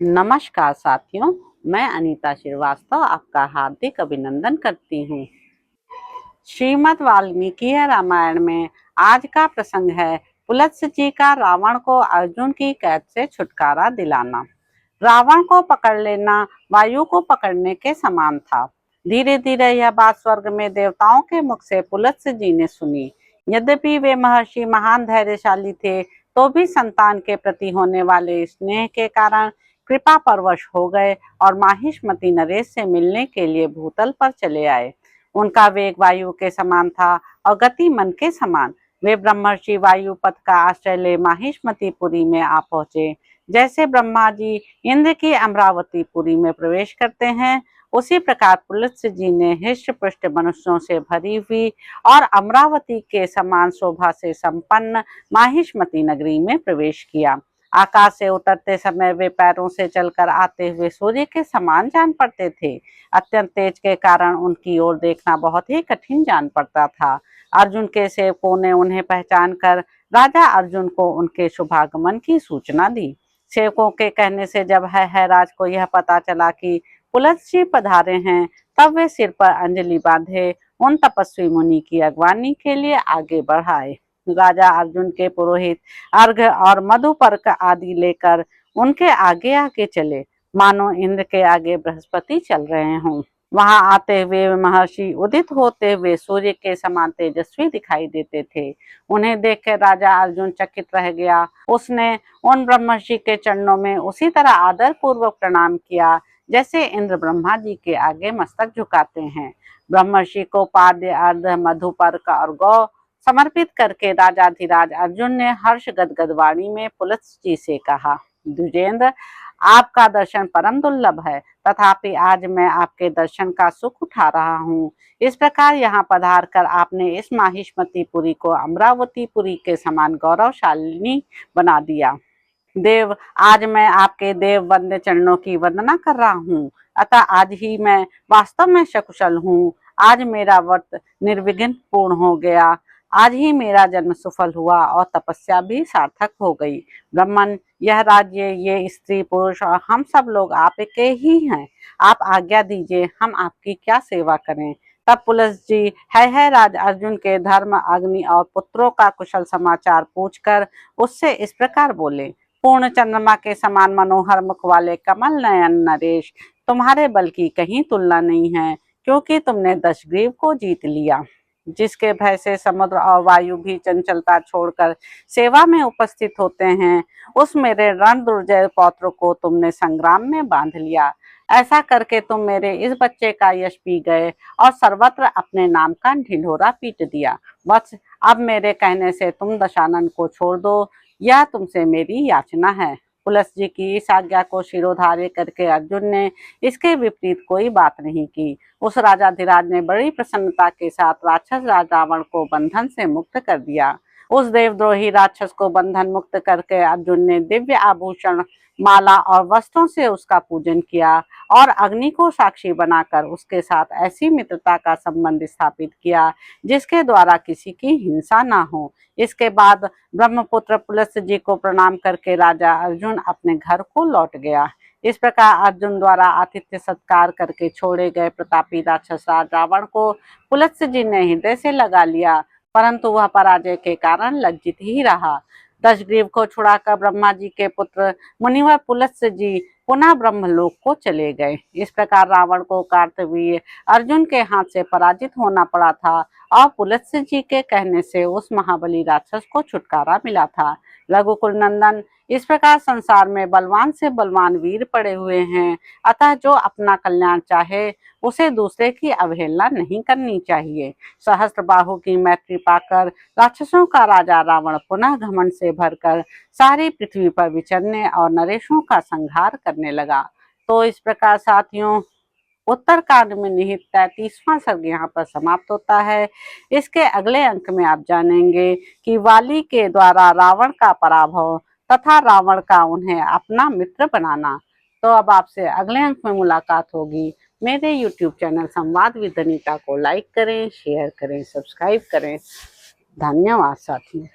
नमस्कार साथियों, मैं अनीता श्रीवास्तव आपका हार्दिक अभिनंदन करती हूँ। श्रीमद् वाल्मीकि रामायण में आज का प्रसंग है पुलत्स्य जी का रावण को अर्जुन की कैद से छुटकारा दिलाना। रावण को पकड़ लेना वायु को पकड़ने के समान था। धीरे धीरे यह बात स्वर्ग में देवताओं के मुख से पुलत्स्य जी ने सुनी। यद्यपि वे महर्षि महान धैर्यशाली थे, तो भी संतान के प्रति होने वाले स्नेह के कारण कृपा परवश हो गए और माहिष्मति नरेश से मिलने के लिए भूतल पर चले आए। उनका वेग वायु के समान था और गति मन के समान। वे ब्रह्मर्षि वायुपथ का आश्रय ले माहिष्मतिपुरी में आ पहुंचे। जैसे ब्रह्मा जी इंद्र की अमरावतीपुरी में प्रवेश करते हैं, उसी प्रकार पुलत्स्य जी ने हृष्ट पुष्ट मनुष्यों से भरी हुई और अमरावती के समान शोभा से संपन्न माहिष्मति नगरी में प्रवेश किया। आकाश से उतरते समय वे पैरों से चलकर आते हुए सूर्य के समान जान पड़ते थे। अत्यंत तेज के कारण उनकी ओर देखना बहुत ही कठिन जान पड़ता था। अर्जुन के सेवकों ने उन्हें पहचान कर राजा अर्जुन को उनके शुभागमन की सूचना दी। सेवकों के कहने से जब है राज को यह पता चला कि पुलत्स्य पधारे हैं, तब वे सिर पर अंजलि बांधे उन तपस्वी मुनि की अगवानी के लिए आगे बढ़ाए। राजा अर्जुन के पुरोहित अर्घ और मधुपर्क आदि लेकर उनके आगे आगे चले, मानो इंद्र के आगे बृहस्पति चल रहे हों। वहां आते हुए महर्षि उदित होते हुए सूर्य के समान तेजस्वी दिखाई देते थे। उन्हें देखकर राजा अर्जुन चकित रह गया। उसने उन ब्रह्मर्षि के चरणों में उसी तरह आदर पूर्वक प्रणाम किया जैसे इंद्र ब्रह्मा जी के आगे मस्तक झुकाते हैं। ब्रह्मर्षि को पाद्य अर्ध मधुपर्क और गौ समर्पित करके राजाधिराज अर्जुन ने हर्ष गदगद वाणी में पुलत्स्य जी से कहा, द्विजेंद्र, आपका दर्शन परम दुर्लभ है, तथापि आज मैं आपके दर्शन का सुख उठा रहा हूँ। इस प्रकार यहाँ पधार कर आपने इस माहिष्मतिपुरी को अमरावतीपुरी के समान गौरवशालिनी बना दिया। देव, आज मैं आपके देव वंद्य चरणों की वंदना कर रहा हूँ। अतः आज ही मैं वास्तव में सकुशल हूँ। आज मेरा व्रत निर्विघ्न पूर्ण हो गया। आज ही मेरा जन्म सफल हुआ और तपस्या भी सार्थक हो गई। ब्रह्मन, यह राज्य, ये स्त्री पुरुष और हम सब लोग आपके ही हैं। आप आज्ञा दीजिए, हम आपकी क्या सेवा करें। तब पुलत्स्य जी है राज अर्जुन के धर्म, अग्नि और पुत्रों का कुशल समाचार पूछकर उससे इस प्रकार बोले, पूर्ण चंद्रमा के समान मनोहर मुख वाले कमल नयन नरेश, तुम्हारे बल की कहीं तुलना नहीं है, क्योंकि तुमने दशग्रीव को जीत लिया। जिसके भय से समुद्र और वायु भी चंचलता छोड़कर सेवा में उपस्थित होते हैं, उस मेरे रण दुर्जय पौत्र को तुमने संग्राम में बांध लिया। ऐसा करके तुम मेरे इस बच्चे का यश पी गए और सर्वत्र अपने नाम का ढिंढोरा पीट दिया। बस अब मेरे कहने से तुम दशानन को छोड़ दो, यह तुमसे मेरी याचना है। पुलत्स्य जी की इस आज्ञा को शिरोधार्य करके अर्जुन ने इसके विपरीत कोई बात नहीं की। उस राजाधिराज ने बड़ी प्रसन्नता के साथ राक्षस राज रावण को बंधन से मुक्त कर दिया। उस देवद्रोही राक्षस को बंधन मुक्त करके अर्जुन ने दिव्य आभूषण, माला और वस्त्रों से उसका पूजन किया और अग्नि को साक्षी बनाकर उसके साथ ऐसी मित्रता का संबंध स्थापित किया जिसके द्वारा किसी की हिंसा ना हो। इसके बाद ब्रह्मपुत्र पुलत्स्य जी को प्रणाम करके राजा अर्जुन अपने घर को लौट गया। इस प्रकार अर्जुन द्वारा आतिथ्य सत्कार करके छोड़े गए प्रतापी राक्षस राज रावण को पुलत्स्य जी ने हृदय से लगा लिया, परंतु वह पराजय के कारण लज्जित ही रहा। दशग्रीव को छुड़ाकर ब्रह्मा जी के पुत्र मुनिवर पुलत्स्य जी पुनः ब्रह्मलोक को चले गए। इस प्रकार रावण को कार्तवीर्य अर्जुन के हाथ से पराजित होना पड़ा था और पुलत्स्य जी के कहने से उस महाबली राक्षस को छुटकारा मिला था। रघुकुल नंदन, इस प्रकार संसार में बलवान से बलवान वीर पड़े हुए हैं, अतः जो अपना कल्याण चाहे उसे दूसरे की अवहेलना नहीं करनी चाहिए। सहस्त्रबाहु की मैत्री पाकर राक्षसों का राजा रावण पुनः घमंड से भरकर सारी पृथ्वी पर विचरने और नरेशों का संहार करने लगा। तो इस प्रकार साथियों, उत्तरकांड में निहित 33वां सर्ग यहाँ पर समाप्त होता है। इसके अगले अंक में आप जानेंगे कि वाली के द्वारा रावण का पराभव तथा रावण का उन्हें अपना मित्र बनाना। तो अब आपसे अगले अंक में मुलाकात होगी। मेरे YouTube चैनल संवाद विद अनीता को लाइक करें, शेयर करें, सब्सक्राइब करें। धन्यवाद साथियों।